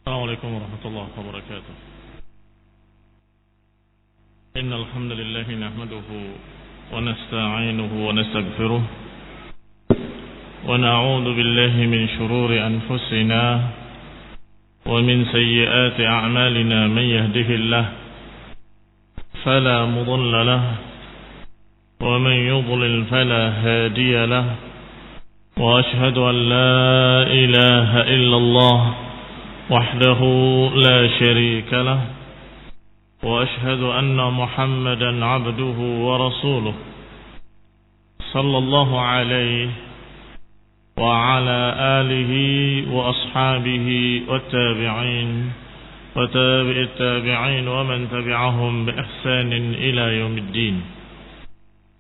السلام عليكم ورحمة الله وبركاته. إن الحمد لله نحمده ونستعينه ونستغفره ونعوذ بالله من شرور أنفسنا ومن سيئات أعمالنا. من يهده الله فلا مضل له ومن يضلل فلا هادي له، وأشهد أن لا إله إلا الله وحده لا شريك له، وأشهد أن محمدا عبده ورسوله صلى الله عليه وعلى آله وأصحابه والتابعين وتابع التابعين ومن تبعهم بإحسان إلى يوم الدين.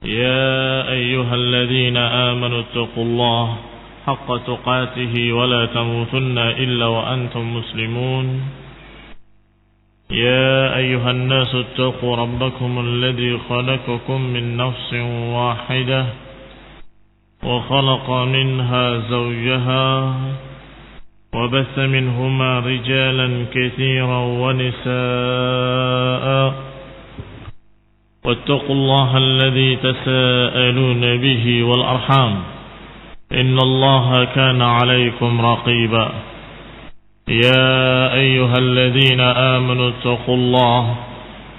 يا أيها الذين آمنوا اتقوا الله حق تقاته ولا تموتن إلا وأنتم مسلمون. يا أيها الناس اتقوا ربكم الذي خلقكم من نفس واحدة وخلق منها زوجها وبث منهما رجالا كثيرا ونساء، واتقوا الله الذي تساءلون به والأرحام إن الله كان عليكم رقيبا. يا أيها الذين آمنوا اتقوا الله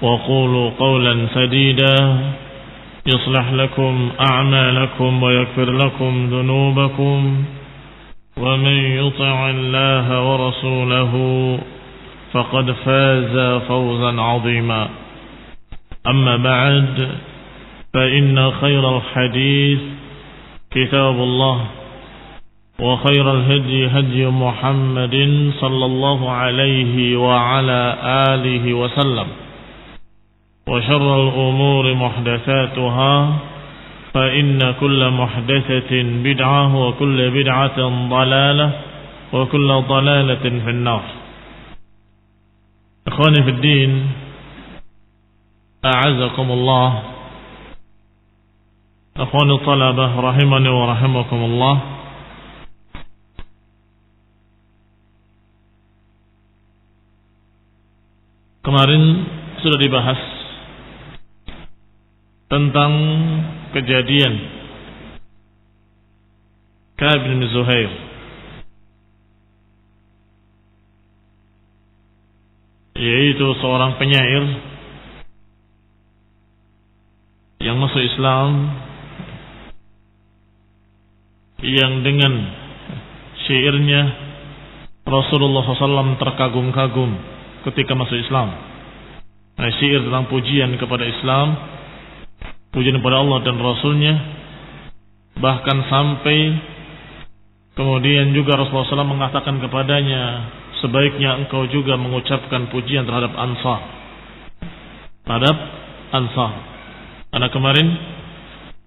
وقولوا قولا سديدا يصلح لكم أعمالكم ويغفر لكم ذنوبكم، ومن يطع الله ورسوله فقد فاز فوزا عظيما. أما بعد، فإن خير الحديث كتاب الله، وخير الهدي هدي محمد صلى الله عليه وعلى آله وسلم، وشر الأمور محدثاتها، فإن كل محدثة بدعة وكل بدعة ضلالة وكل ضلالة في النار. إخواني في الدين، أعزكم الله. أخواني الطلبة rahimani wa rahimakumullah. Kemarin sudah dibahas tentang kejadian Ka'ab bin Zuhair yaitu seorang penyair yang masuk Islam, yang dengan syairnya Rasulullah SAW terkagum-kagum ketika masuk Islam. Syair tentang pujian kepada Islam, pujian kepada Allah dan Rasulnya, bahkan sampai kemudian juga Rasulullah SAW mengatakan kepadanya, sebaiknya engkau juga mengucapkan pujian terhadap Ansar, Karena kemarin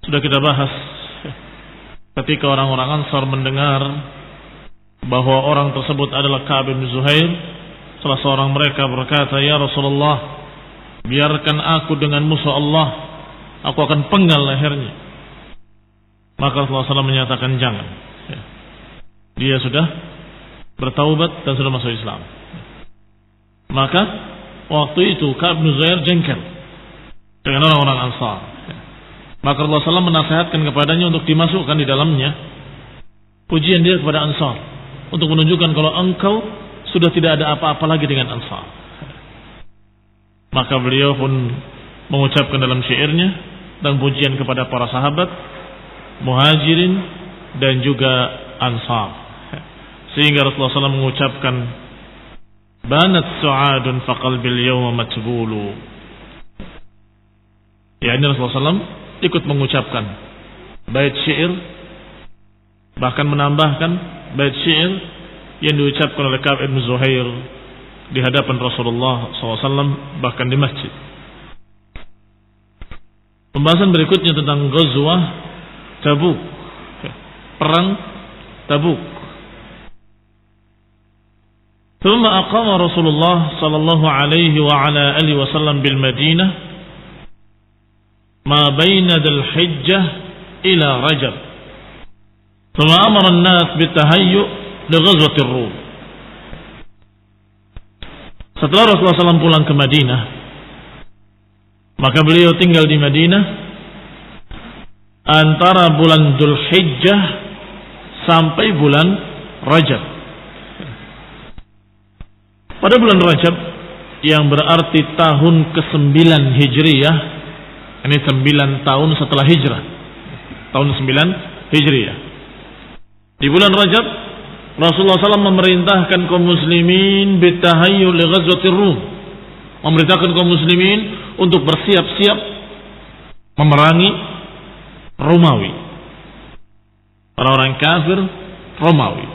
sudah kita bahas ketika orang-orang Ansar mendengar bahwa orang tersebut adalah Ka'ab bin Zuhair, salah seorang mereka berkata, "Ya Rasulullah, biarkan aku dengan musuh Allah, aku akan penggal lehernya." Maka Rasulullah SAW menyatakan jangan. Dia sudah bertaubat dan sudah masuk Islam. Maka waktu itu Ka'ab bin Zuhair jengkel dengan orang-orang Ansar. Maka Rasulullah SAW menasihatkan kepadanya untuk dimasukkan di dalamnya pujian dia kepada Ansar, untuk menunjukkan kalau engkau sudah tidak ada apa-apa lagi dengan Ansar. Maka beliau pun mengucapkan dalam syairnya dan pujian kepada para sahabat, Muhajirin dan juga Ansar, sehingga Rasulullah SAW mengucapkan, "Banat su'adun faqalbil yawma matbulu." Ya, ini Rasulullah SAW ikut mengucapkan bait syair, bahkan menambahkan bait syair yang diucapkan oleh Ka'ab bin Zuhair di hadapan Rasulullah SAW, bahkan di masjid. Pembahasan berikutnya tentang Ghazwah Tabuk, perang Tabuk. ثم أقام رسول الله صلى الله عليه وعلى آله وسلم بالمدينة ما بين ذي الحجة إلى رجب ثم أمر الناس بالتهيؤ لغزوة الروم. Setelah Rasulullah SAW pulang ke Madinah, maka beliau tinggal di Madinah antara bulan Dzulhijjah sampai bulan Rajab. Pada bulan Rajab, yang berarti tahun ke-9 Hijriyah, ini 9 tahun setelah hijrah, tahun 9 Hijriyah. Di bulan Rajab, Rasulullah SAW memerintahkan kaum muslimin bitahayyu li ghazwatir Rum, memerintahkan kaum muslimin untuk bersiap-siap memerangi Romawi, orang-orang kafir Romawi.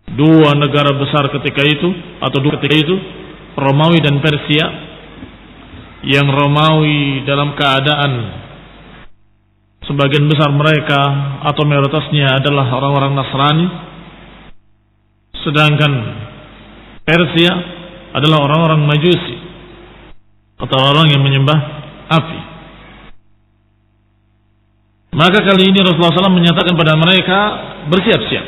Dua negara besar ketika itu, Romawi dan Persia. Yang Romawi dalam keadaan sebagian besar mereka atau mayoritasnya adalah orang-orang Nasrani, sedangkan Persia adalah orang-orang Majusi atau orang yang menyembah api. Maka kali ini Rasulullah SAW menyatakan pada mereka bersiap-siap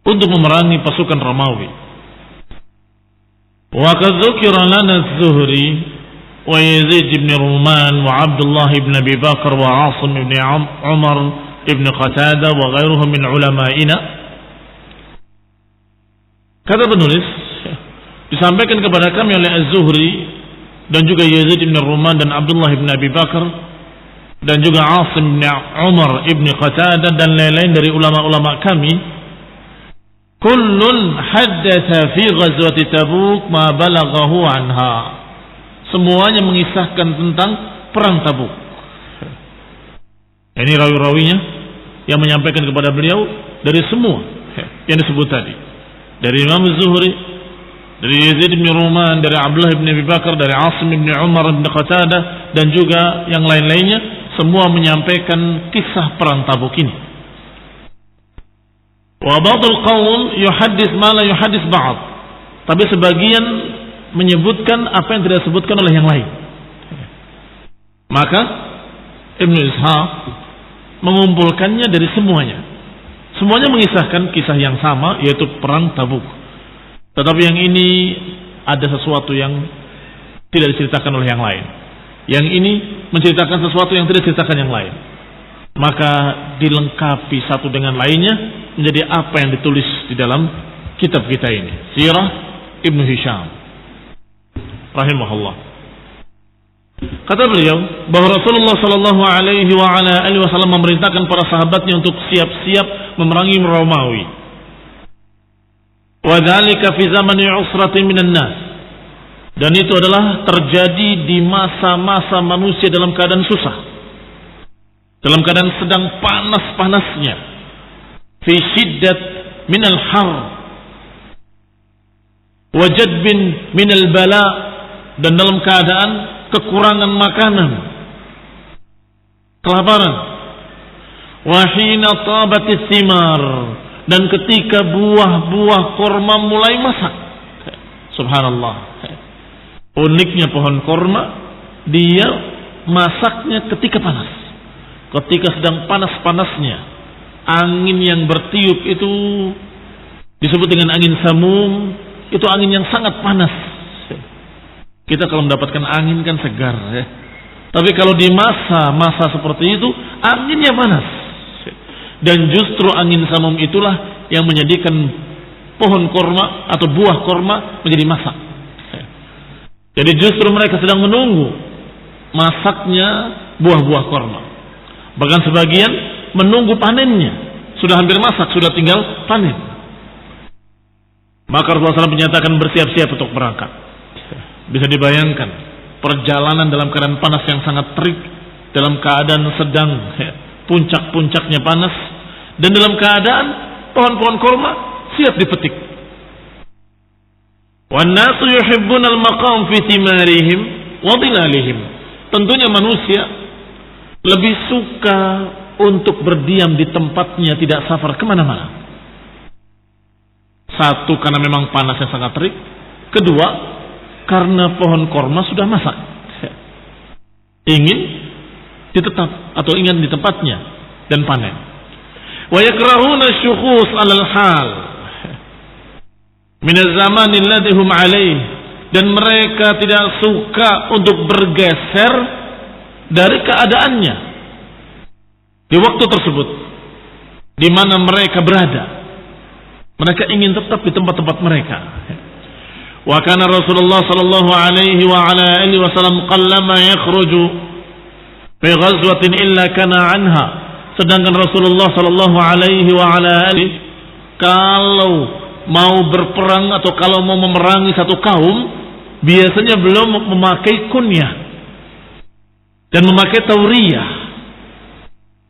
untuk memerangi pasukan Romawi. Wa qad dzukira lana az-Zuhri wa Yazid ibn Ruman wa Abdullah ibn Abi Bakar wa Asim ibn Umar ibn Qatada wa ghairuhum min ulama'ina. Kata penulis, disampaikan kepada kami oleh Az-Zuhri dan juga Yazid ibn Ruman dan Abdullah ibn Abi Bakar dan juga Asim ibn Umar ibn Qatada dan lain-lain dari ulama-ulama kami, kullun haddatha fi ghazwati Tabuk ma balaghahu anha. Semuanya mengisahkan tentang perang Tabuk. Ini rawi-rawinya yang menyampaikan kepada beliau dari semua yang disebut tadi. Dari Imam Az-Zuhri, dari Yazid bin Ruman, dari Abdullah bin Abi Bakar, dari Asim bin Umar bin Qatada dan juga yang lain-lainnya, semua menyampaikan kisah perang Tabuk ini. Wa ba'dul qaul yuhaddits ma la yuhaddits ba'd. Tapi sebagian menyebutkan apa yang tidak disebutkan oleh yang lain. Maka Ibnu Ishaq mengumpulkannya dari semuanya. Semuanya mengisahkan kisah yang sama, yaitu perang Tabuk. Tetapi yang ini ada sesuatu yang tidak diceritakan oleh yang lain. Yang ini menceritakan sesuatu yang tidak diceritakan yang lain. Maka dilengkapi satu dengan lainnya menjadi apa yang ditulis di dalam kitab kita ini, Sirah Ibnu Hisham rahimahullah. Kata beliau bahwa Rasulullah sallallahu alaihi wasallam memerintahkan para sahabatnya untuk siap-siap memerangi Romawi. Wa dzalika fi zamani usratin minan nas. Dan itu adalah terjadi di masa-masa manusia dalam keadaan susah, dalam keadaan sedang panas-panasnya, fi syiddat minal har wa jadbin minal bala, dan dalam keadaan kekurangan makanan, kelaparan. Wa hina tabatis thimar, dan ketika buah-buah korma mulai masak. Subhanallah. Uniknya pohon korma, dia masaknya ketika panas. Ketika sedang panas-panasnya, angin yang bertiup itu disebut dengan angin samum. Itu angin yang sangat panas. Kita kalau mendapatkan angin kan segar, ya. Tapi kalau di masa-masa seperti itu, anginnya panas. Dan justru angin samum itulah yang menjadikan pohon korma atau buah korma menjadi masak. Jadi justru mereka sedang menunggu masaknya buah-buah korma. Bahkan sebagian menunggu panennya. Sudah hampir masak, sudah tinggal panen. Maka Rasulullah SAW menyatakan bersiap-siap untuk berangkat. Bisa dibayangkan perjalanan dalam keadaan panas yang sangat terik, dalam keadaan sedang puncak-puncaknya panas, dan dalam keadaan pohon-pohon korma siap dipetik. Wan nasu yuhibbuna al-maqam fi thimarihim wa dhilalihim. Tentunya manusia lebih suka untuk berdiam di tempatnya, tidak safar kemana-mana. Satu, karena memang panasnya sangat terik. Kedua, karena pohon korma sudah masak. Ingin ditetap atau ingin di tempatnya dan panen. Wa yakrahuna syukhus 'alal hal. min az-zaman alladhi hum alaih, dan mereka tidak suka untuk bergeser dari keadaannya di waktu tersebut di mana mereka berada. Mereka ingin tetap di tempat-tempat mereka. Wa kana Rasulullah sallallahu alaihi wa ala alihi wasallam qallama yakhruju fi ghazwatin illa kana anha. Sedangkan Rasulullah sallallahu alaihi wa ala alihi kalau mau berperang atau kalau mau memerangi satu kaum, biasanya belum memakai kunyah dan memakai tauriyah.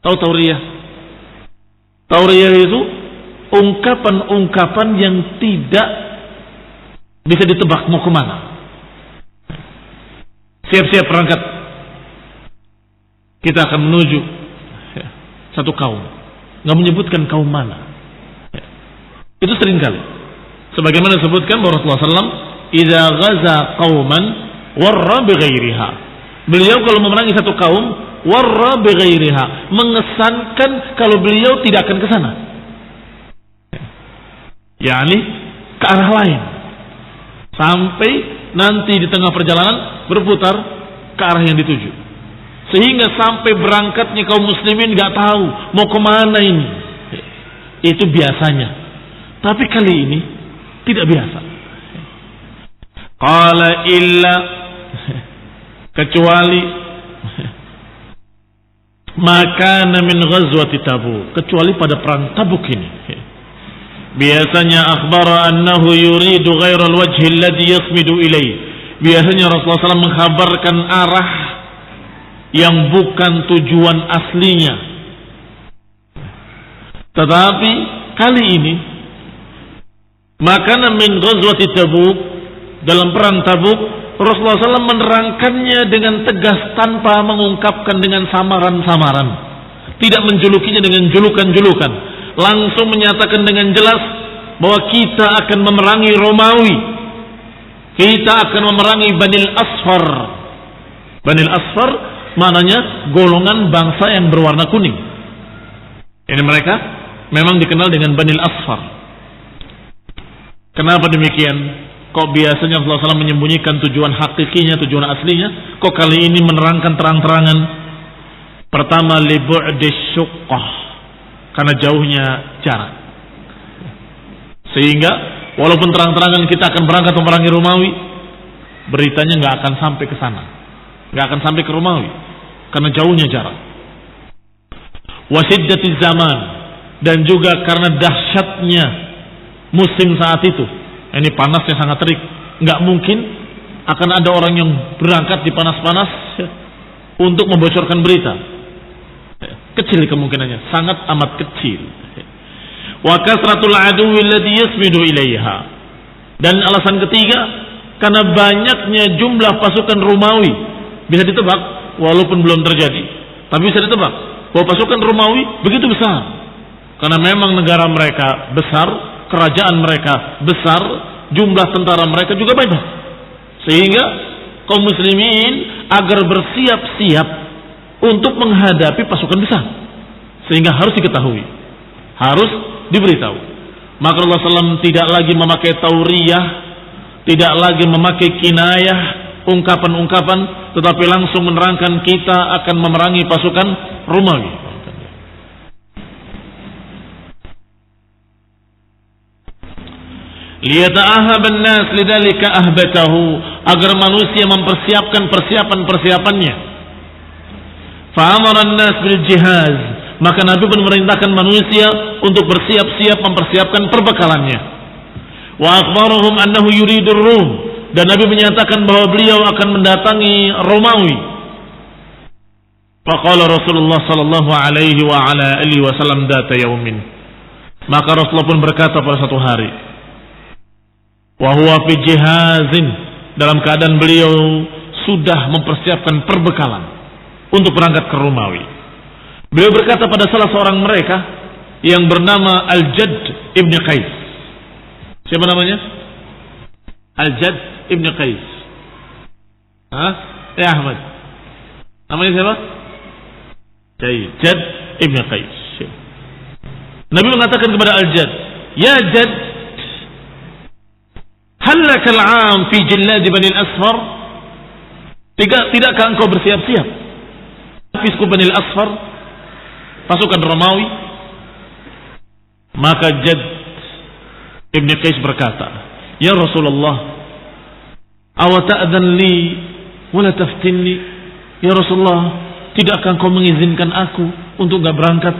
Tahu tauriyah? Tauriyah itu ungkapan-ungkapan yang tidak bisa ditebak mau kemana. Siap-siap berangkat, kita akan menuju satu kaum, nggak menyebutkan kaum mana. Itu sering kali. Sebagaimana disebutkan bahwa Rasulullah SAW idza ghaza qauman warra bighairiha. Beliau kalau memerangi satu kaum warra bighairiha, mengesankan kalau beliau tidak akan ke sana. yakni ke arah lain, sampai nanti di tengah perjalanan berputar ke arah yang dituju, sehingga sampai berangkatnya kaum muslimin nggak tahu mau kemana ini. Itu biasanya, tapi kali ini tidak biasa. Qala illa, kecuali maka min ghazwati Tabuk, kecuali pada perang Tabuk ini. Biasanya akhbara annahu yuridu ghairal wajhi alladhi yasmidu ilaih. Biasanya Rasulullah SAW mengkhabarkan arah yang bukan tujuan aslinya. Tetapi kali ini maka min ghazwati Tabuk, dalam perang Tabuk Rasulullah SAW menerangkannya dengan tegas tanpa mengungkapkan dengan samaran-samaran, tidak menjulukinya dengan julukan-julukan, langsung menyatakan dengan jelas bahwa kita akan memerangi Romawi, kita akan memerangi Banil Asfar. Banil Asfar maknanya golongan bangsa yang berwarna kuning. Ini mereka memang dikenal dengan Banil Asfar. Kenapa demikian? Kok biasanya Rasulullah SAW menyembunyikan tujuan hakikinya, tujuan aslinya? Kok kali ini menerangkan terang-terangan? Pertama, li bu'di syuqqah, karena jauhnya jarak. Sehingga walaupun terang-terangan kita akan berangkat memerangi Romawi, beritanya nggak akan sampai ke sana, nggak akan sampai ke Romawi, karena jauhnya jarak. Wa shiddatiz zaman, dan juga karena dahsyatnya musim saat itu. Ini panasnya sangat terik, nggak mungkin akan ada orang yang berangkat di panas-panas untuk membocorkan berita. Kecil kemungkinannya, sangat amat kecil. Wa kasratul aduwwi alladhi yasmidu ilaiha, dan alasan ketiga karena banyaknya jumlah pasukan Romawi. Bisa ditebak walaupun belum terjadi, tapi bisa ditebak bahwa pasukan Romawi begitu besar, karena memang negara mereka besar, kerajaan mereka besar, jumlah tentara mereka juga banyak, sehingga kaum muslimin agar bersiap-siap untuk menghadapi pasukan besar, sehingga harus diketahui, harus diberitahu. Maka Rasulullah SAW tidak lagi memakai tauriyah, tidak lagi memakai kinayah, ungkapan-ungkapan, tetapi langsung menerangkan kita akan memerangi pasukan Romawi. Liyata'ahab an-nas lidzalika ahbatahu, agar manusia mempersiapkan persiapan-persiapannya. Fa'amara an-nas bil jihaz, maka Nabi pun memerintahkan manusia untuk bersiap-siap mempersiapkan perbekalannya. Wa akhbarahum annahu yuridur Rum, dan Nabi menyatakan bahwa beliau akan mendatangi Romawi. Faqala Rasulullah sallallahu alaihi wa ala alihi wasallam data yaumin, maka Rasulullah pun berkata pada satu hari, wa huwa fi jihazin, dalam keadaan beliau sudah mempersiapkan perbekalan untuk berangkat ke Romawi. Beliau berkata pada salah seorang mereka yang bernama Al-Jadd ibn Qais. Siapa namanya? Al-Jadd ibn Qais. Ya Ahmad, namanya siapa? Jadd ibn Qais. Nabi mengatakan kepada Al-Jadd, ya Jadd, halakal 'am fi jillad Bani al-Asfar? Tidakkah engkau bersiap-siap fi suku Bani al-Asfar, pasukan Romawi? Maka Jadd Ibn Qais berkata, ya Rasulullah, aw ta'dhan li wa la taftinni? Ya Rasulullah, tidakkah engkau mengizinkan aku untuk enggak berangkat?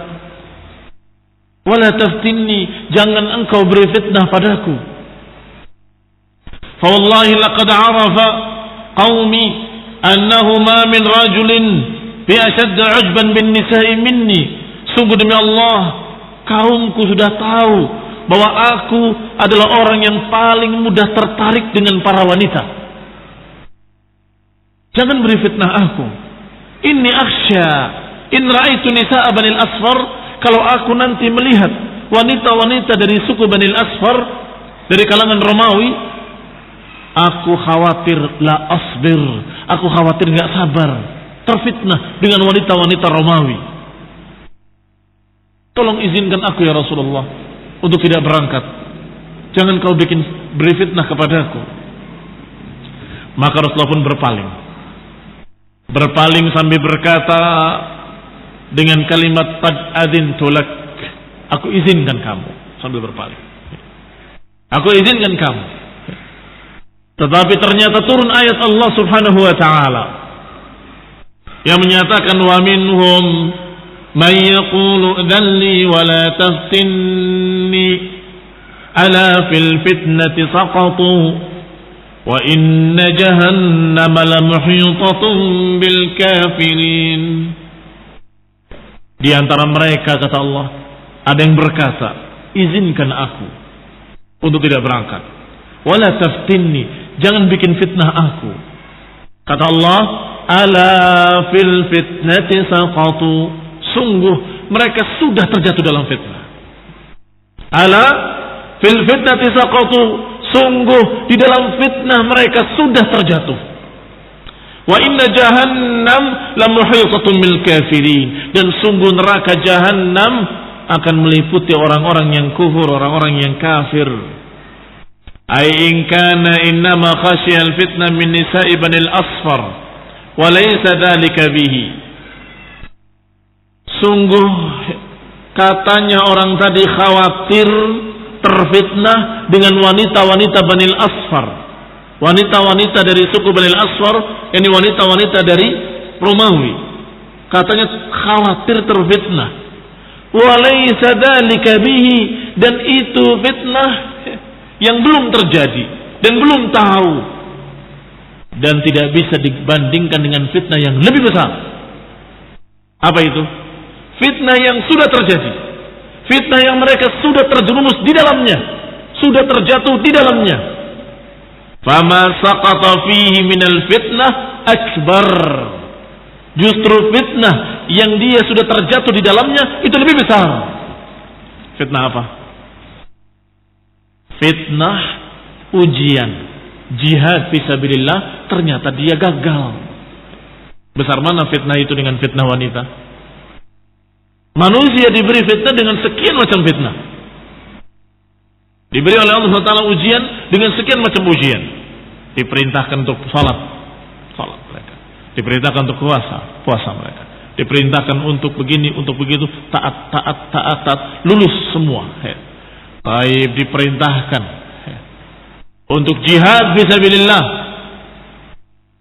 Wala taftinni, jangan engkau beri fitnah padaku. Fa wallahi laqad arafa qaumi annahu ma min rajulin fi ashadd 'ujban bin nisa'i minni. Sungguh demi Allah, kaumku sudah tahu bahwa aku adalah orang yang paling mudah tertarik dengan para wanita. Jangan beri fitnah aku. Inni akhsha in ra'aitu nisa'a Bani al-Asfar, kalau aku nanti melihat wanita-wanita dari suku Bani al-Asfar, dari kalangan Romawi, aku khawatir la asbir, aku khawatir enggak sabar, terfitnah dengan wanita-wanita Romawi. Tolong izinkan aku ya Rasulullah untuk tidak berangkat. Jangan kau beri fitnah kepadaku. Maka Rasulullah pun berpaling sambil berkata dengan kalimat qad adintu lak, aku izinkan kamu, sambil berpaling. Aku izinkan kamu. Tetapi ternyata turun ayat Allah Subhanahu wa taala yang menyatakan wa minhum man yaqulu dhalli wa la taftinni ala fil fitnati saqatu wa inna jahannama lamuhitatun bil kafirin. Di antara mereka, kata Allah, ada yang berkata, izinkan aku untuk tidak berangkat. Wala taftinni, jangan bikin fitnah aku. Kata Allah, ala fil fitnati saqatu, sungguh mereka sudah terjatuh dalam fitnah. Ala fil fitnati saqatu, sungguh di dalam fitnah mereka sudah terjatuh. Wa inna jahannam lamuhitatun bil kafirin, dan sungguh neraka jahannam akan meliputi orang-orang yang kufur, orang-orang yang kafir. Ai in kana innama khasyiya al fitnah min nisa'i Bani al-Asfar wa laysa dhalika bihi. Sungguh katanya orang tadi khawatir terfitnah dengan wanita-wanita Bani al-Asfar, wanita-wanita dari suku Bani al-Asfar, ini wanita-wanita dari Romawi. Katanya khawatir terfitnah. Walaysa dzalika bihi, dan itu fitnah yang belum terjadi dan belum tahu, dan tidak bisa dibandingkan dengan fitnah yang lebih besar. Apa itu? Fitnah yang sudah terjadi, fitnah yang mereka sudah terjerumus di dalamnya, sudah terjatuh di dalamnya. Fama saqata fihi minal fitnah akbar. Justru fitnah yang dia sudah terjatuh di dalamnya itu lebih besar. Fitnah apa? Fitnah ujian jihad fisabilillah, ternyata dia gagal. Besar mana fitnah itu dengan fitnah wanita? Manusia diberi fitnah dengan sekian macam fitnah. Diberi oleh Allah SWT ujian dengan sekian macam ujian. Diperintahkan untuk salat mereka. Diperintahkan untuk puasa mereka. Diperintahkan untuk begini, untuk begitu, taat, lulus semua. Baik, diperintahkan untuk jihad fisabilillah,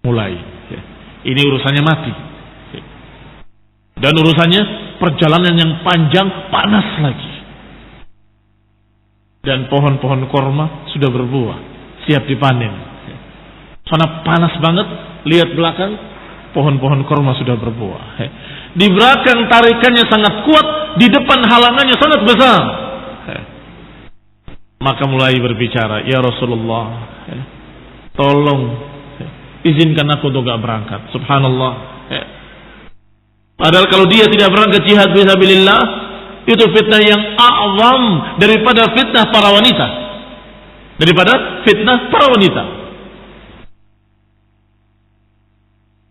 mulai. Ini urusannya mati. Dan urusannya perjalanan yang panjang, panas lagi. Dan pohon-pohon korma sudah berbuah, siap dipanen. Sana panas banget, lihat belakang, pohon-pohon korma sudah berbuah. Di belakang tarikannya sangat kuat, di depan halangannya sangat besar. Maka mulai berbicara, ya Rasulullah, tolong izinkan aku untuk gak berangkat. Subhanallah. Padahal kalau dia tidak berangkat jihad fisabilillah, itu fitnah yang a'zam daripada fitnah para wanita. Daripada fitnah para wanita.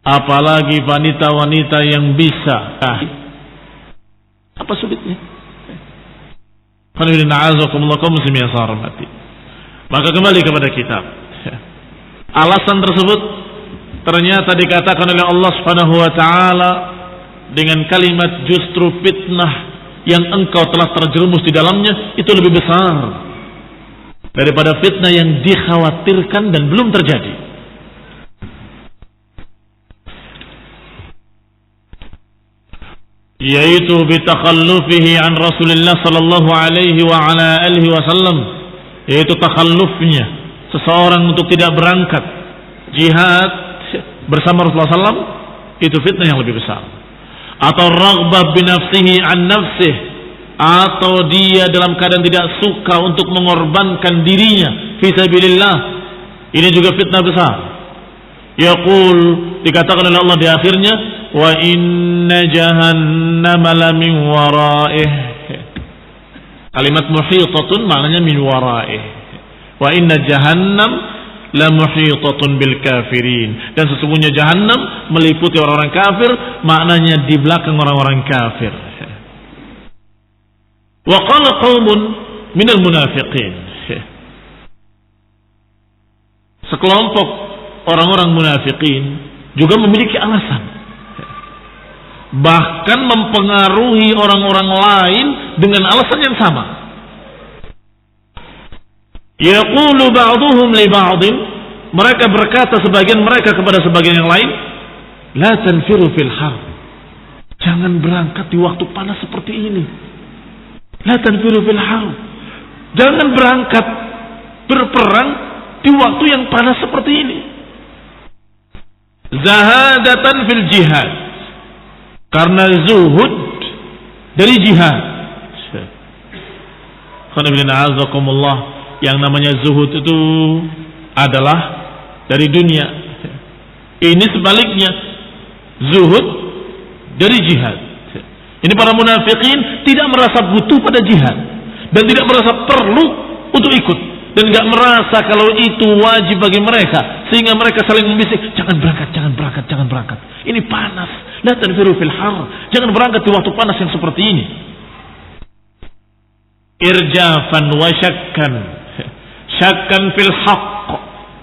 Apalagi wanita-wanita yang bisa. Apa sulitnya? Maka kembali kepada kitab. Alasan tersebut ternyata dikatakan oleh Allah Subhanahu wa taala dengan kalimat justru fitnah yang engkau telah terjerumus di dalamnya itu lebih besar daripada fitnah yang dikhawatirkan dan belum terjadi. Yaitu bitakhallufihi an Rasulullah sallallahu alaihi wa ala alihi wasallam, yaitu takhallufnya seseorang untuk tidak berangkat jihad bersama Rasulullah SAW, itu fitnah yang lebih besar. Atau raghbah binafsihi an nafsih, atau dia dalam keadaan tidak suka untuk mengorbankan dirinya fi sabilillah, ini juga fitnah besar. Yaqul, dikatakan oleh Allah di akhirnya, wa inna jahannama la min waraih. Kalimat muhitatun maknanya min waraih. Wa inna jahannam la muhitatun bil kafirin. Dan sesungguhnya jahannam meliputi orang-orang kafir, maknanya di belakang orang-orang kafir. Wa qala qaumun minal munafiqin. Sekelompok orang-orang munafikin juga memiliki alasan, bahkan mempengaruhi orang-orang lain dengan alasan yang sama. Yaqulu ba'duhum li ba'din, mereka berkata sebagian mereka kepada sebagian yang lain, la tanfiru fil har, jangan berangkat di waktu panas seperti ini. La tanfiru fil har, jangan berangkat berperang di waktu yang panas seperti ini. Zahadatan fil jihad, karena zuhud dari jihad. Yang namanya zuhud itu adalah dari dunia. Ini sebaliknya, zuhud dari jihad. Ini para munafikin tidak merasa butuh pada jihad dan tidak merasa perlu untuk ikut, dan tidak merasa kalau itu wajib bagi mereka, sehingga mereka saling membisik, jangan berangkat, jangan berangkat, jangan berangkat. Ini panas. La tanfiru fil har, jangan berangkat di waktu panas yang seperti ini. Irjafan wa syakkan, syakkan fil haqq.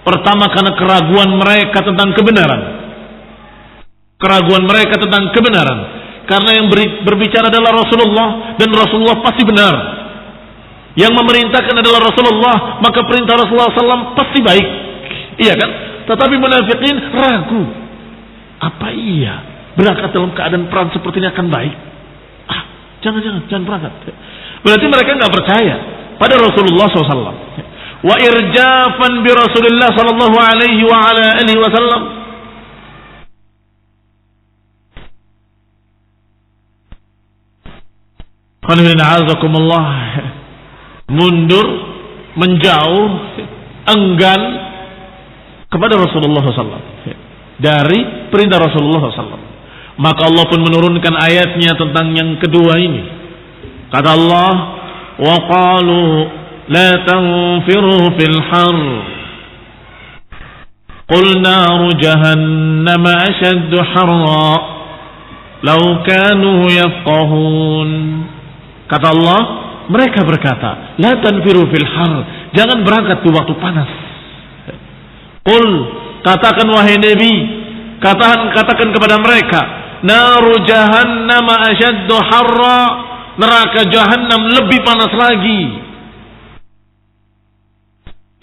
Pertama karena keraguan mereka tentang kebenaran. Keraguan mereka tentang kebenaran. Karena yang berbicara adalah Rasulullah, dan Rasulullah pasti benar. Yang memerintahkan adalah Rasulullah, maka perintah Rasulullah SAW pasti baik. Iya kan? Tetapi munafikin ragu. Apa iya berangkat dalam keadaan perang seperti ini akan baik? Jangan berangkat. Berarti mereka nggak percaya pada Rasulullah SAW. Wa irjafan bi Rasulullah sallallahu alaihi wa ala alihi wasallam. Qanila'azakumullah, mundur, menjauh, enggan kepada Rasulullah SAW dari perintah Rasulullah SAW. Maka Allah pun menurunkan ayatnya tentang yang kedua ini. Kata Allah, wa qalu la tanfiru fil har, qul naru jahannam ashaddu harra law kanu yafqahun. Kata Allah, mereka berkata, la tanfiru fil har, jangan berangkat di waktu panas. Qul, katakan wahai Nabi, katakan kepada mereka, naru jahannam asyaddu harra, neraka jahannam lebih panas lagi.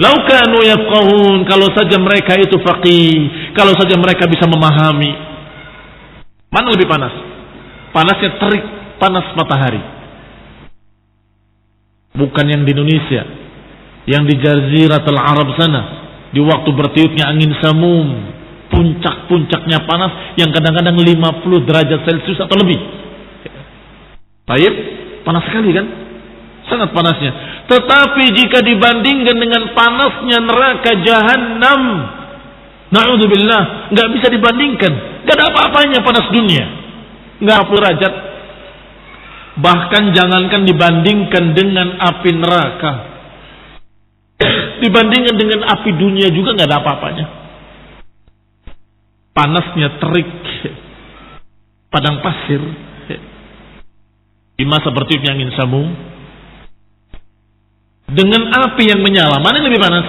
Lau kanu yafqahun, kalau saja mereka itu faqih, kalau saja mereka bisa memahami. Mana lebih panas? Panasnya terik, panas matahari. Bukan yang di Indonesia, yang di Jaziratul Arab sana, di waktu bertiupnya angin samum, puncak-puncaknya panas yang kadang-kadang 50 derajat Celcius atau lebih. Taib, panas sekali kan? Sangat panasnya. Tetapi jika dibandingkan dengan panasnya neraka Jahannam, na'udzubillah, nggak bisa dibandingkan. Nggak ada apa-apanya panas dunia, nggak 50 derajat. Bahkan jangankan dibandingkan dengan api neraka, dibandingkan dengan api dunia juga nggak ada apa-apanya. Panasnya terik, padang pasir, di masa bertiupnya angin samum, dengan api yang menyala, mana yang lebih panas?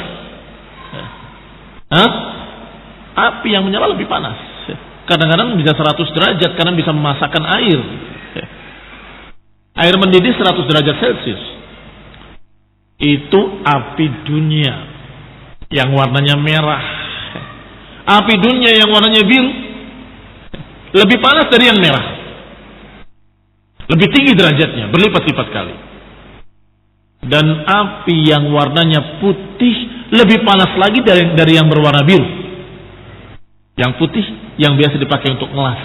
Api yang menyala lebih panas. Kadang-kadang bisa 100 derajat karena bisa memasakkan air. Air mendidih 100 derajat Celcius. Itu api dunia yang warnanya merah. Api dunia yang warnanya biru lebih panas dari yang merah. Lebih tinggi derajatnya, berlipat-lipat kali. Dan api yang warnanya putih lebih panas lagi dari yang berwarna biru. Yang putih yang biasa dipakai untuk ngelas.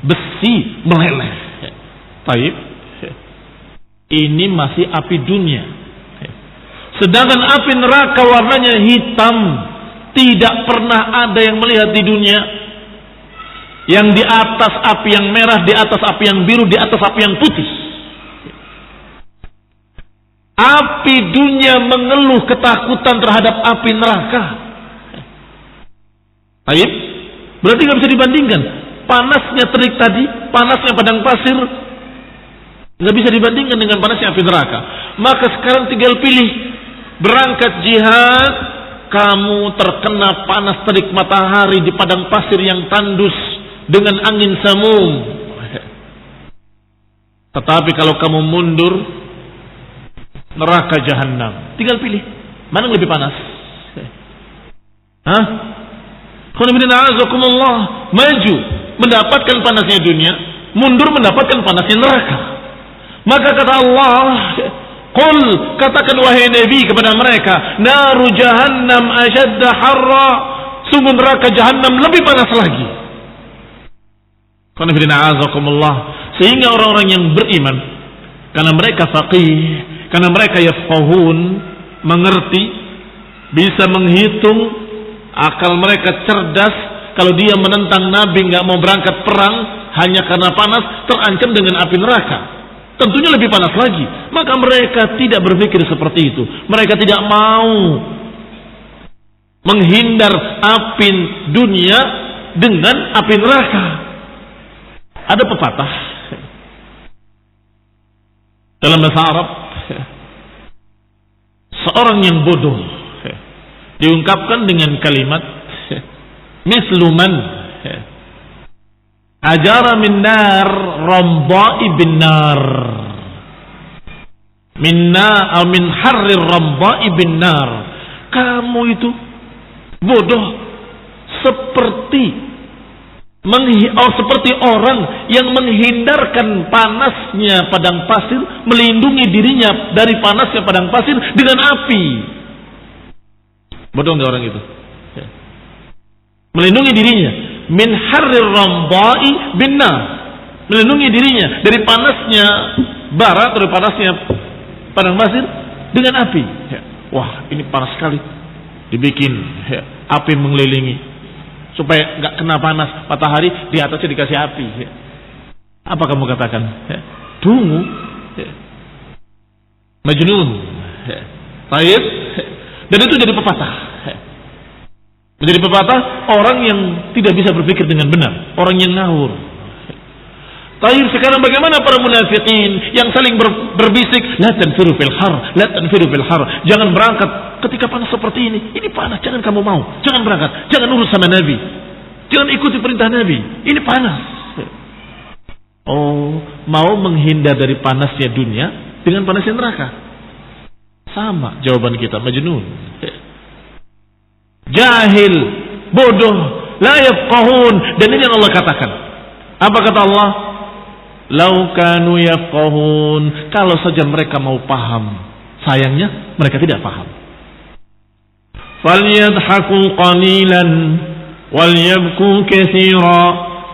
Besi meleleh. Baik. Ini masih api dunia. Sedangkan api neraka warnanya hitam. Tidak pernah ada yang melihat di dunia yang di atas api yang merah, di atas api yang biru, di atas api yang putih. Api dunia mengeluh ketakutan terhadap api neraka. Baik, berarti nggak bisa dibandingkan. Panasnya terik tadi, panasnya padang pasir, nggak bisa dibandingkan dengan panasnya api neraka. Maka sekarang tinggal pilih, berangkat jihad, kamu terkena panas terik matahari di padang pasir yang tandus dengan angin samum. Tetapi kalau kamu mundur, neraka jahanam. Tinggal pilih, mana yang lebih panas? Maju mendapatkan panasnya dunia, mundur mendapatkan panasnya neraka. Maka kata Allah, qul, katakan wahai Nabi kepada mereka, naru jahannam ashadda harra, sungguh neraka jahannam lebih panas lagi. Sehingga orang-orang yang beriman, karena mereka faqih, karena mereka yafqahun, mengerti, bisa menghitung, akal mereka cerdas. Kalau dia menentang Nabi, nggak mau berangkat perang hanya karena panas, terancam dengan api neraka. Tentunya lebih panas lagi. Maka mereka tidak berpikir seperti itu. Mereka tidak mau menghindar api dunia dengan api neraka. Ada pepatah dalam bahasa Arab, seorang yang bodoh diungkapkan dengan kalimat misluman ajara min nar ramba'i bin nar minna min harrir ramba'i bin nar. Kamu itu bodoh seperti orang yang menghindarkan panasnya padang pasir, melindungi dirinya dari panasnya padang pasir dengan api. Bodoh nggak orang itu? Melindungi dirinya min harrir ramba'i bin nar, melindungi dirinya dari panasnya bara atau panasnya padang pasir dengan api. Wah, ini panas sekali. Dibikin api mengelilingi supaya nggak kena panas matahari, di atasnya dikasih api. Apa kamu katakan? Dungu, majnun. Baik. Dan itu jadi pepatah. Menjadi pepatah orang yang tidak bisa berpikir dengan benar, orang yang ngawur. Tapi sekarang bagaimana para munafikin yang saling berbisik, la tanfiru fil har, la tanfiru fil har. Jangan berangkat ketika panas seperti ini. Ini panas, jangan kamu mau. Jangan berangkat, jangan nurut sama Nabi. Jangan ikuti perintah Nabi. Ini panas. Oh, mau menghindar dari panasnya dunia dengan panasnya neraka. Sama jawaban kita, majnun. Jahil, bodoh, la yafqahun. Dan ini yang Allah katakan. Apa kata Allah? Lau kanu yafqahun. Kalau saja mereka mau paham. Sayangnya mereka tidak paham. Falyadhaku qalilan walyabku katsira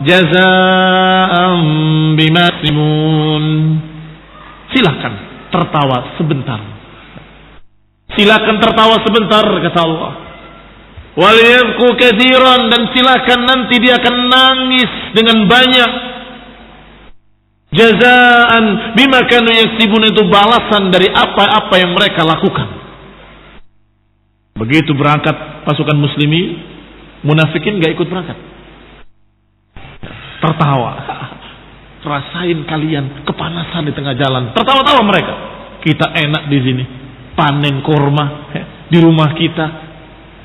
jazaa'an bima yaksibun. Silakan tertawa sebentar. Silakan tertawa sebentar, kata Allah. Walyabku katsiran, dan silakan nanti dia akan nangis dengan banyak. Jazaan bima kanu yaksibun, itu balasan dari apa-apa yang mereka lakukan. Begitu berangkat pasukan muslimin, munafikin gak ikut berangkat. Tertawa. Rasain kalian kepanasan di tengah jalan. Tertawa-tawa mereka. Kita enak di sini. panen kurma di rumah kita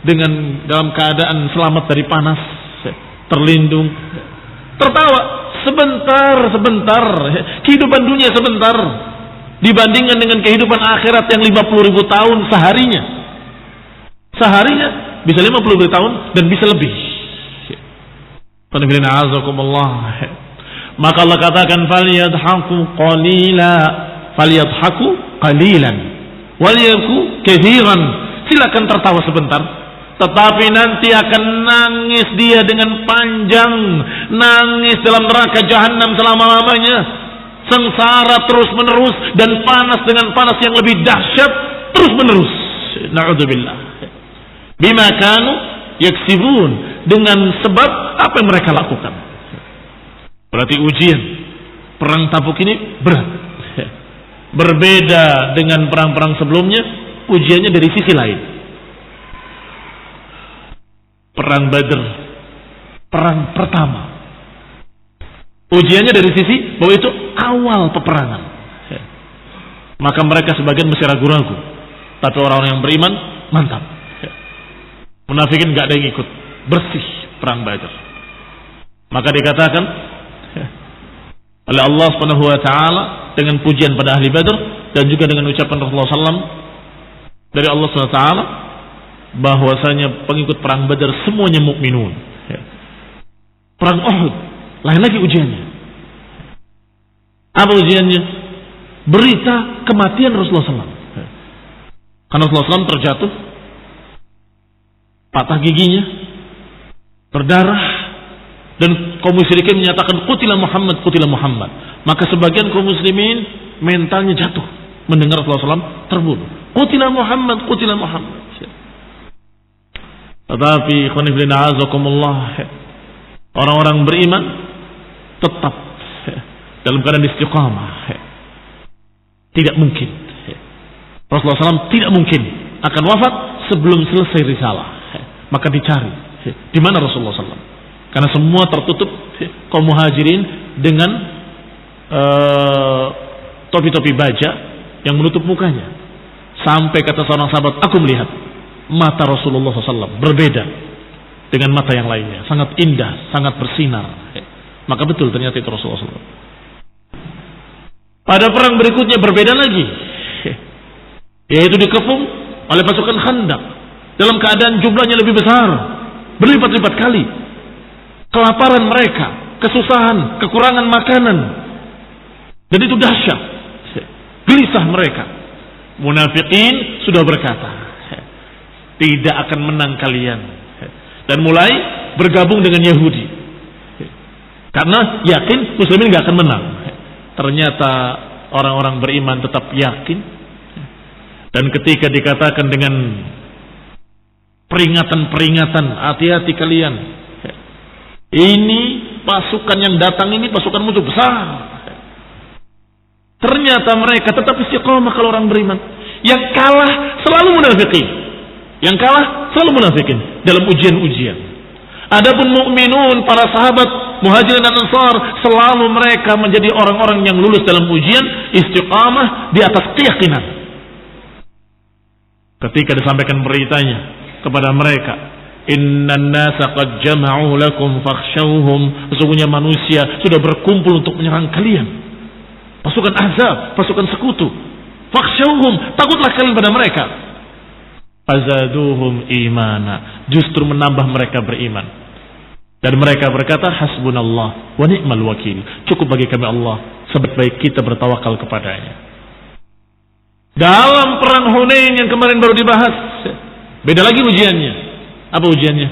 dengan dalam keadaan selamat dari panas, terlindung, tertawa sebentar, kehidupan dunia sebentar dibandingkan dengan kehidupan akhirat yang 50.000 tahun seharinya bisa 50.000 tahun dan bisa lebih. Maka Allah katakan falyadhaku qalilan walyabku katsiran. Silakan tertawa sebentar, tetapi nanti akan nangis dia dengan panjang, nangis dalam neraka jahanam selama-lamanya, sengsara terus menerus dan panas dengan panas yang lebih dahsyat terus menerus. Na'udzubillah. Bima kanu yaksibun, dengan sebab apa yang mereka lakukan. Berarti ujian perang Tabuk ini berat. Berbeda dengan perang-perang sebelumnya, ujiannya dari sisi lain. Perang Badr, perang pertama, ujiannya dari sisi bahwa itu awal peperangan. Maka mereka sebagian masih ragu-ragu, tapi orang-orang yang beriman mantap. Munafikin gak ada yang ikut, bersih perang Badr. Maka dikatakan oleh Allah Subhanahu wa taala dengan pujian pada ahli Badr dan juga dengan ucapan Rasulullah SAW dari Allah Subhanahu wa taala bahwasanya pengikut perang Badar semuanya mukminun. Perang Uhud lain lagi ujiannya. Apa ujiannya? Berita kematian Rasulullah SAW. Karena Rasulullah SAW terjatuh, patah giginya, berdarah, dan kaum musyrikin menyatakan qutila Muhammad. Maka sebagian kaum muslimin mentalnya jatuh mendengar Rasulullah SAW terbunuh. Qutila Muhammad. Tetapi orang-orang beriman tetap dalam keadaan istiqamah. Tidak mungkin Rasulullah SAW tidak mungkin akan wafat sebelum selesai risalah. Maka dicari di mana Rasulullah SAW, karena semua tertutup kaum muhajirin dengan topi-topi baja yang menutup mukanya. Sampai kata seorang sahabat, aku melihat mata Rasulullah SAW berbeda dengan mata yang lainnya, sangat indah, sangat bersinar. Maka betul ternyata itu Rasulullah SAW. Pada perang berikutnya berbeda lagi, yaitu dikepung oleh pasukan Khandaq dalam keadaan jumlahnya lebih besar, berlipat-lipat kali. Kelaparan mereka, kesusahan, kekurangan makanan, dan itu dahsyat. Gelisah mereka. Munafikin sudah berkata, tidak akan menang kalian, dan mulai bergabung dengan Yahudi karena yakin muslimin gak akan menang. Ternyata orang-orang beriman tetap yakin, dan ketika dikatakan dengan peringatan, hati-hati kalian, ini pasukan yang datang ini pasukan musuh besar. Ternyata mereka tetap istiqomah kalau orang beriman. Yang kalah selalu munafikin dalam ujian-ujian. Adapun mukminun, para sahabat Muhajirin dan Ansar, selalu mereka menjadi orang-orang yang lulus dalam ujian, istiqamah di atas keyakinan. Ketika disampaikan beritanya kepada mereka, innan nasa qad jama'u lakum fakhshawhum, sesungguhnya manusia sudah berkumpul untuk menyerang kalian. Pasukan Ahzab, pasukan sekutu. Fakhshawhum, takutlah kalian pada mereka. Fazaduhum imana, justru menambah mereka beriman. Dan mereka berkata, hasbunallah wa ni'mal wakil, cukup bagi kami Allah, sebaik-baik kita bertawakal kepadanya. Dalam perang Hunain yang kemarin baru dibahas, beda lagi ujiannya. Apa ujiannya?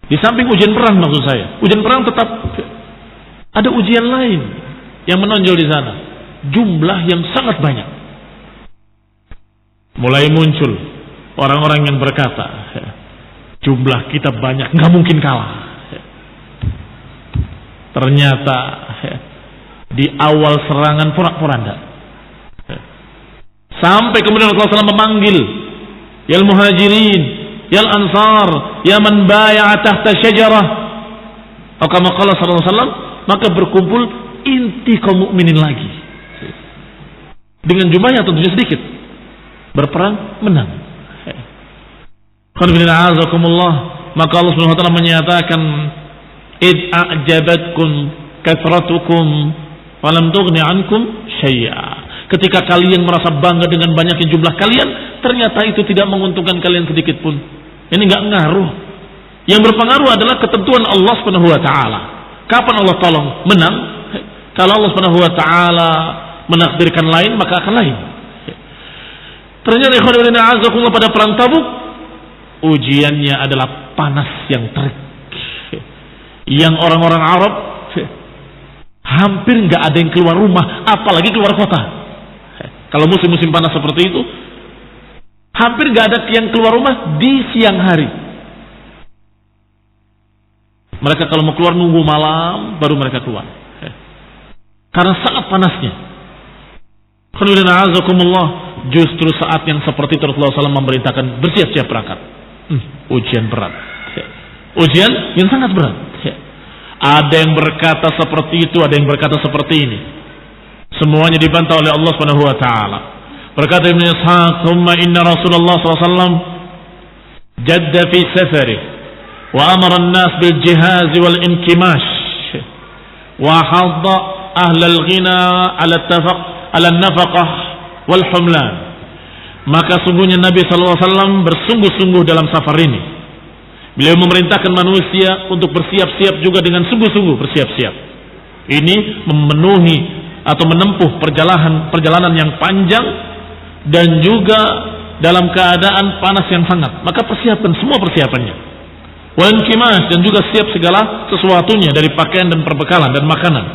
Di samping ujian perang maksud saya, ujian perang tetap ada ujian lain yang menonjol di sana, jumlah yang sangat banyak. Mulai muncul orang-orang yang berkata, jumlah kita banyak, nggak mungkin kalah. Ternyata di awal serangan porak-poranda, sampai kemudian Rasulullah SAW memanggil yal muhajirin, yal ansar, ya man baya'a tahta syajarah, atau kama qala sallallahu alaihi wasallam, maka berkumpul inti kaum mukminin lagi. Dengan jumlahnya tentunya sedikit. Berperang menang. Maka Allah Subhanahu wa taala menyatakan id a'jabatkum kathratukum falam tughni ankum syai'a. Ketika kalian merasa bangga dengan banyaknya jumlah kalian, ternyata itu tidak menguntungkan kalian sedikit pun. Ini enggak ngaruh. Yang berpengaruh adalah ketentuan Allah Subhanahu wa taala. Kapan Allah tolong? Menang. Kalau Allah Subhanahu wa taala menakdirkan lain, maka akan lain. Ternyata ikhwan fillah pada perang Tabuk ujiannya adalah panas yang terik. Yang orang-orang Arab hampir nggak ada yang keluar rumah, apalagi keluar kota. Kalau musim-musim panas seperti itu, hampir nggak ada yang keluar rumah di siang hari. Mereka kalau mau keluar nunggu malam baru mereka keluar. Karena sangat panasnya. Justru saat yang seperti itu Rasulullah SAW memerintahkan bersiap-siap berangkat. Ujian berat. Ujian yang sangat berat. Ada yang berkata seperti itu, ada yang berkata seperti ini. Semuanya dibantah oleh Allah Subhanahu wa taala. Berkata Ibnu Ishaq, "Tsumma inna Rasulullah SAW jadda fi safarihi wa amara an-nas bil jihaz wal inkimash wa hadda ahla al-ghina ala an-nafaqah wal humlan." Maka sungguhnya Nabi SAW bersungguh-sungguh dalam safar ini. Beliau memerintahkan manusia untuk bersiap-siap juga dengan sungguh-sungguh bersiap-siap. Ini memenuhi atau menempuh perjalanan yang panjang dan juga dalam keadaan panas yang hangat. Maka persiapkan semua persiapannya. Wal kimas, dan juga siap segala sesuatunya dari pakaian dan perbekalan dan makanan.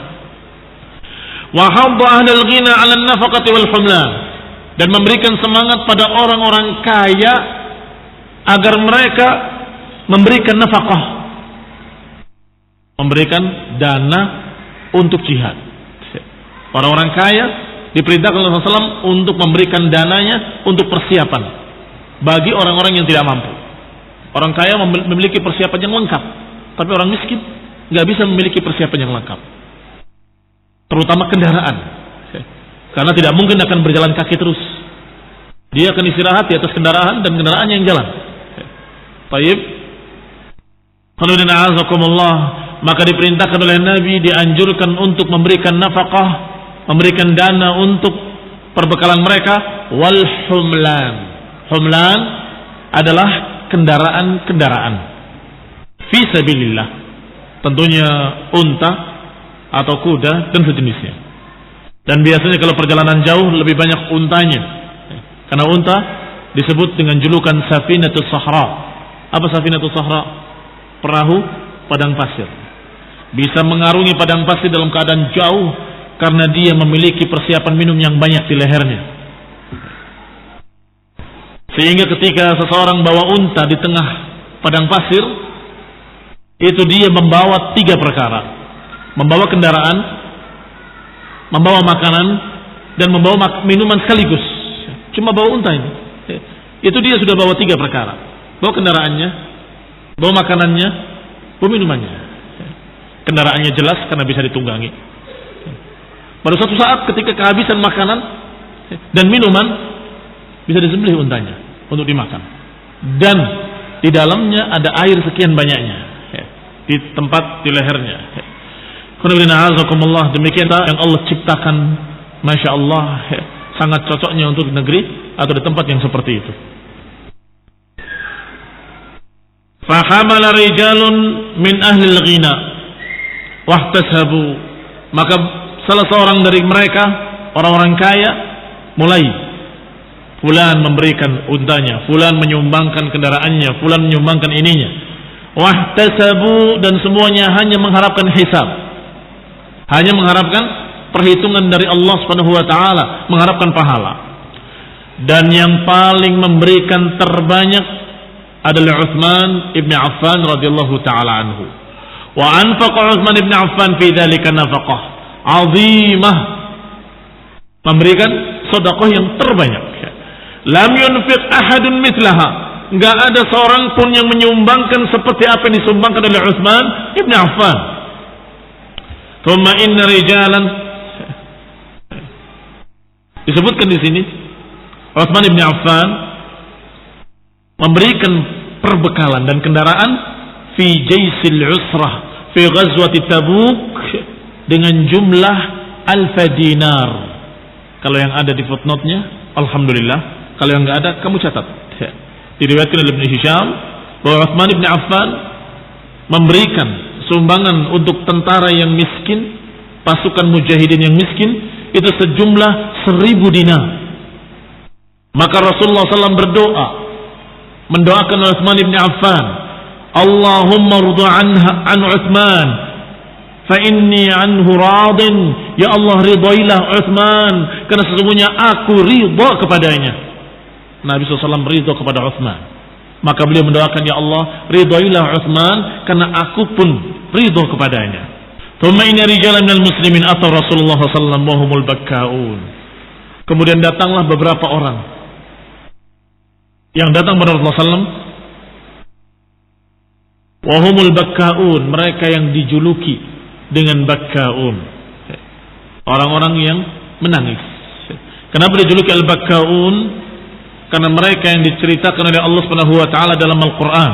Wa hadda ahlal ghina 'ala an-nafaqati wal humlan, dan memberikan semangat pada orang-orang kaya agar mereka memberikan nafkah, memberikan dana untuk jihad. Orang-orang kaya diperintahkan oleh Rasulullah SAW untuk memberikan dananya untuk persiapan bagi orang-orang yang tidak mampu. Orang kaya memiliki persiapan yang lengkap, tapi orang miskin nggak bisa memiliki persiapan yang lengkap, terutama kendaraan, karena tidak mungkin akan berjalan kaki terus. Dia akan istirahat di atas kendaraan dan kendaraan yang jalan. Baik. Maka diperintahkan oleh Nabi, dianjurkan untuk memberikan nafkah, memberikan dana untuk perbekalan mereka. Wal humlan. Humlan adalah kendaraan-kendaraan fi sabilillah. Tentunya unta atau kuda dan sejenisnya. Dan biasanya kalau perjalanan jauh lebih banyak untanya. Karena unta disebut dengan julukan Safinatus Sahra. Apa Safinatus Sahra? Perahu padang pasir. Bisa mengarungi padang pasir dalam keadaan jauh karena dia memiliki persiapan minum yang banyak di lehernya. Sehingga ketika seseorang bawa unta di tengah padang pasir, itu dia membawa 3 perkara. Membawa kendaraan, membawa makanan, dan membawa minuman sekaligus. Cuma bawa unta ini. Itu dia sudah bawa 3 perkara. Bawa kendaraannya, bawa makanannya, bawa minumannya. Kendaraannya jelas karena bisa ditunggangi. Pada suatu saat ketika kehabisan makanan dan minuman, bisa disembelih untanya untuk dimakan. Dan di dalamnya ada air sekian banyaknya di tempat di lehernya. Demikian yang Allah ciptakan, Masya Allah, sangat cocoknya untuk negeri atau di tempat yang seperti itu. Fahamala rijalun min ahli al-ghina wahtasabu, maka salah seorang dari mereka, orang-orang kaya, mulai fulan memberikan untanya, fulan menyumbangkan kendaraannya, fulan menyumbangkan ininya. Wahtasabu, dan semuanya hanya mengharapkan hisab, hanya mengharapkan perhitungan dari Allah Subhanahu wa taala, mengharapkan pahala. Dan yang paling memberikan terbanyak adalah Utsman ibn Affan radhiyallahu taala anhu. Wa anfaqa Utsman ibn Affan fi dzalika nafaqah 'azimah, memberikan sedekah yang terbanyak. Lam yunfiq ahadun mithlaha, enggak ada seorang pun yang menyumbangkan seperti apa yang disumbangkan oleh Utsman ibn Affan. Thumma inna rijalan Disebutkan di sini Utsman bin Affan memberikan perbekalan dan kendaraan fi jaisil usrah fi ghazwati Tabuk dengan jumlah alfa dinar. Kalau yang ada di footnote-nya, alhamdulillah. Kalau yang enggak ada, kamu catat. Diriwayatkan oleh Ibnu Hisham bahwa Utsman bin Affan memberikan sumbangan untuk tentara yang miskin, pasukan mujahidin yang miskin, itu sejumlah 1000 dinar. Maka Rasulullah SAW berdoa, mendoakan Utsman bin Affan, Allahumma rudha an Utsman fa inni anhu radin, ya Allah ridailah Utsman karena sesungguhnya aku ridha kepadanya. Nabi SAW ridha kepada Utsman, maka beliau mendoakan, ya Allah ridailah Utsman karena aku pun ridha kepadanya. Thumma inna rijalan minal muslimin atau Rasulullah SAW wa humul bakkaun. Kemudian datanglah beberapa orang yang datang kepada Rasulullah SAW, wa humul bakkaun, mereka yang dijuluki dengan bakkaun, orang-orang yang menangis. Kenapa dijuluki al-bakkaun? Karena mereka yang diceritakan oleh Allah Subhanahu wa taala dalam Al-Qur'an.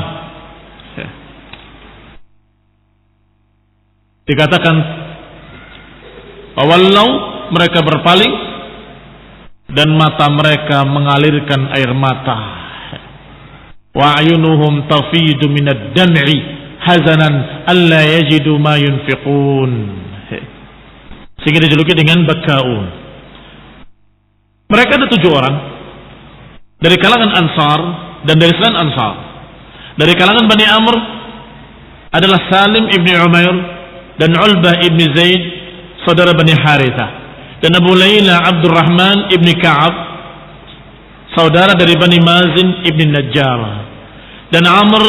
Dikatakan awallau, mereka berpaling dan mata mereka mengalirkan air mata. Wa ayunuhum tafidu minad dam'i hazanan alla yajidu ma yunfiqun. Sehingga dijuluki dengan bakkaun. Mereka ada 7 orang dari kalangan Ansar dan dari selain Ansar. Dari kalangan Bani Amr adalah Salim ibni Umair dan Ulbah ibni Zaid, saudara Bani Harithah, dan Abu Layla Abdurrahman ibni Ka'ab, saudara dari Bani Mazin ibni Najjar, dan Amr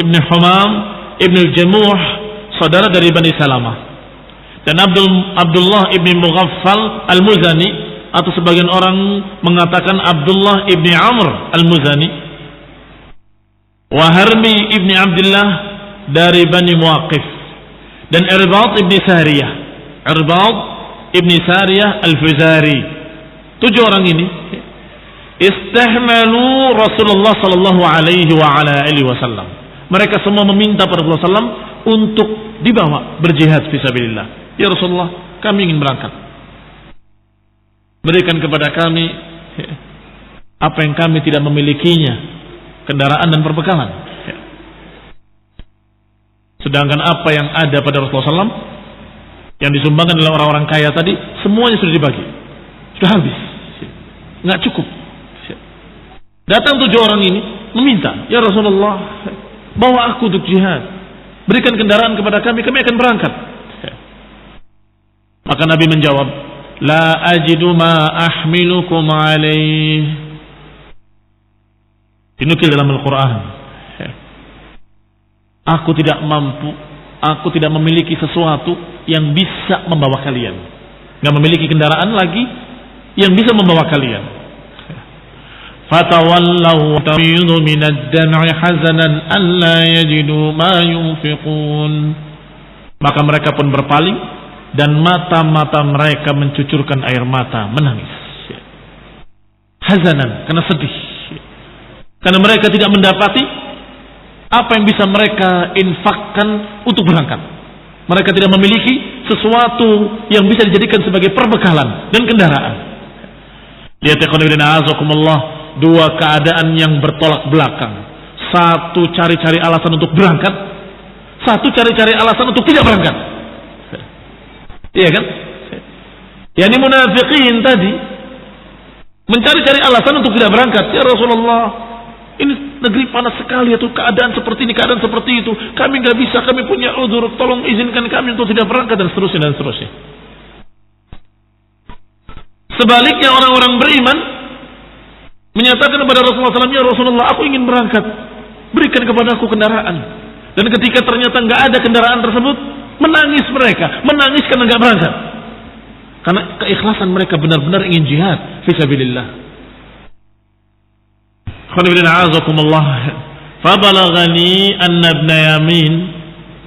ibni Humam ibni Jamuh, saudara dari Bani Salamah, dan Abdullah ibni Mughaffal al-Muzani, atau sebagian orang mengatakan Abdullah ibni Amr al-Muzani, wa Harmi ibni Abdullah dari Bani Muaqif, dan Irbad ibni Sariyah, Irbad ibni Sariyah al-Fuzari. 7 orang ini istahmalu Rasulullah sallallahu alaihi wa ala alihi wasallam. Mereka semua meminta pada Rasulullah SAW untuk dibawa berjihad fisabilillah. Ya Rasulullah, kami ingin berangkat. Berikan kepada kami apa yang kami tidak memilikinya, kendaraan dan perbekalan. Sedangkan apa yang ada pada Rasulullah SAW yang disumbangkan oleh orang-orang kaya tadi, semuanya sudah dibagi, sudah habis, nggak cukup. Datang 7 orang ini meminta, ya Rasulullah, bawa aku untuk jihad, berikan kendaraan kepada kami akan berangkat. Maka Nabi menjawab, la ajidu ma ahmilukum alaih. Dinukil dalam Al-Quran, aku tidak mampu, aku tidak memiliki sesuatu yang bisa membawa kalian. Gak memiliki kendaraan lagi yang bisa membawa kalian. Fatawallahu tafidu minad dam'i hazanan alla yajidu ma yunfiqun. Maka mereka pun berpaling dan mata-mata mereka mencucurkan air mata, menangis. Hazanan, karena sedih. Karena mereka tidak mendapati apa yang bisa mereka infakkan untuk berangkat. Mereka tidak memiliki sesuatu yang bisa dijadikan sebagai perbekalan dan kendaraan. Lihat ya azakumullah, 2 keadaan yang bertolak belakang. Satu cari-cari alasan untuk berangkat, satu cari-cari alasan untuk tidak berangkat. Iya kan? Yani munafiqin tadi mencari-cari alasan untuk tidak berangkat. Ya Rasulullah, ini negeri panas sekali, itu keadaan seperti ini, keadaan seperti itu. Kami nggak bisa, kami punya udzur, tolong izinkan kami untuk tidak berangkat, dan seterusnya dan seterusnya. Sebaliknya orang-orang beriman menyatakan kepada Rasulullah SAW, ya Rasulullah, aku ingin berangkat, berikan kepada aku kendaraan. Dan ketika ternyata nggak ada kendaraan tersebut, menangis mereka, menangis karena nggak berangkat. Karena keikhlasan mereka benar-benar ingin jihad fisabilillah. Fabalaghani anna ibn Yamin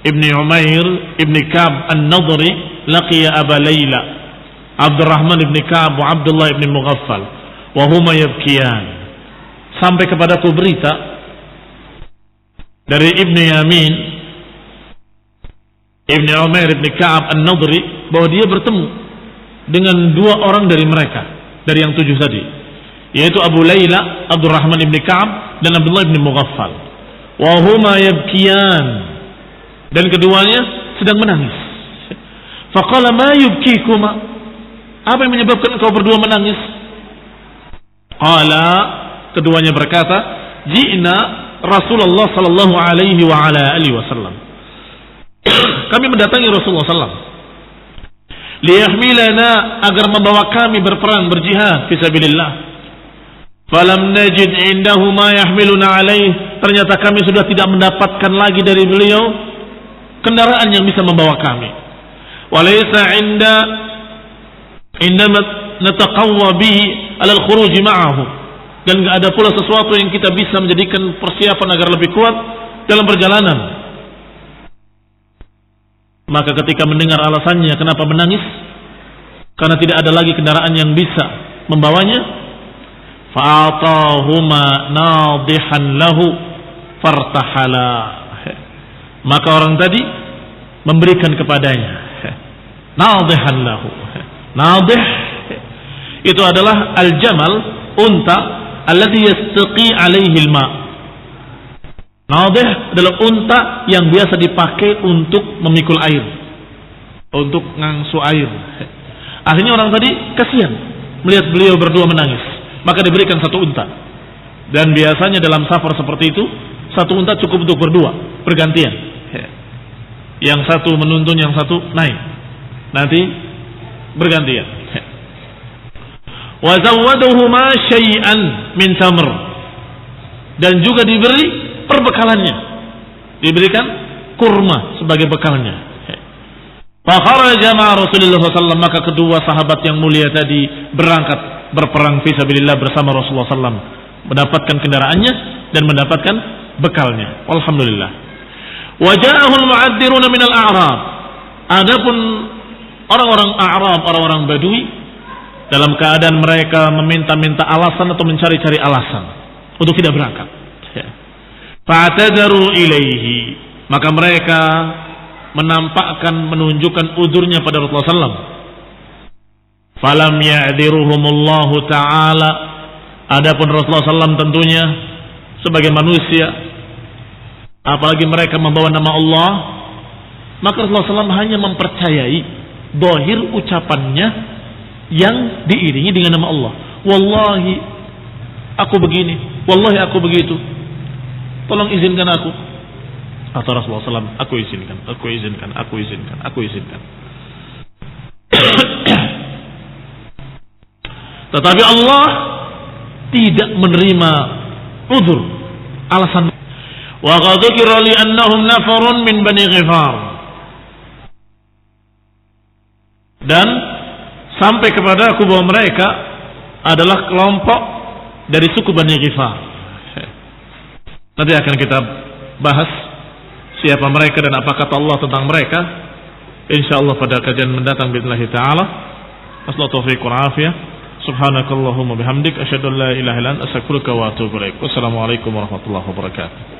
ibn Umair ibn Ka'b an-Nadri laqiya Aba Layla Abdurrahman ibn Ka'ab wa Abdullah ibn Mughaffal wa huma yabkiyan. Sampai kepadaku berita dari Ibnu Yamin, Ibnu Umair ibn Ka'ab An-Nadri, bahwa dia bertemu dengan dua orang dari mereka, dari yang 7 tadi, yaitu Abu Layla, Abdurrahman ibn Ka'ab, dan Abdullah ibn Mughaffal. Wa huma yabkiyan, dan keduanya sedang menangis. Faqala ma yubkikuma, apa yang menyebabkan engkau berdua menangis? Qala, keduanya berkata, ji'na Rasulullah sallallahu alaihi wa ala alihi wasallam. Kami mendatangi Rasulullah sallallahu liyahmilana, agar membawa kami berperang, berjihad fi sabilillah. Falam najid indahu ma yahmiluna alaih, ternyata kami sudah tidak mendapatkan lagi dari beliau kendaraan yang bisa membawa kami. Walaysa indama nataqawwa bihi ala al-khuruj ma'ahu, dan enggak ada pula sesuatu yang kita bisa menjadikan persiapan agar lebih kuat dalam perjalanan. Maka ketika mendengar alasannya kenapa menangis, karena tidak ada lagi kendaraan yang bisa membawanya, fa'atahuma nadihan lahu fartahala, maka orang tadi memberikan kepadanya nadihan lahu. Nadih itu adalah al-jamal, unta alladhi yastaqi alaihi al-ma. Nadih adalah unta yang biasa dipakai untuk memikul air, untuk ngangsu air. Akhirnya orang tadi kasihan melihat beliau berdua menangis, maka diberikan satu unta. Dan biasanya dalam safar seperti itu, satu unta cukup untuk berdua, bergantian. Yang satu menuntun, yang satu naik, nanti bergantian. Wa zawwaduhuma syai'an min tamr, dan juga diberi perbekalannya, diberikan kurma sebagai bekalnya. Fa kharaja ma Rasulullah sallallahu, maka kedua sahabat yang mulia tadi berangkat berperang fi sabilillah bersama Rasulullah sallallahu, mendapatkan kendaraannya dan mendapatkan bekalnya. Alhamdulillah. Wa ja'ahu al-mu'addiruna min al-a'rab, adapun orang-orang A'rab, orang-orang Badui, dalam keadaan mereka meminta-minta alasan atau mencari-cari alasan untuk tidak berangkat. Fa'tadaru ilaihi, maka mereka menampakkan, menunjukkan udurnya pada Rasulullah SAW. Falam ya'diruhumullahu ta'ala, adapun Rasulullah SAW tentunya sebagai manusia, apalagi mereka membawa nama Allah, maka Rasulullah SAW hanya mempercayai zahir ucapannya yang diiringi dengan nama Allah. Wallahi aku begini, wallahi aku begitu, tolong izinkan aku. Atau Rasulullah SAW, aku izinkan, aku izinkan, aku izinkan, aku izinkan. Tetapi Allah tidak menerima uzur, alasan. Wa qad dzukira li annahum nafarun min Bani Ghifar, dan sampai kepada aku bahwa mereka adalah kelompok dari suku Bani Ghifar. Nanti akan kita bahas siapa mereka dan apa kata Allah tentang mereka, insyaallah pada kajian mendatang billahi taala. Wassalatu taufiq wal afiyah. Subhanakallahumma bihamdik asyhadu an la ilaha illa anta astaghfiruka wa atubu ilaik. Wassalamualaikum warahmatullahi wabarakatuh.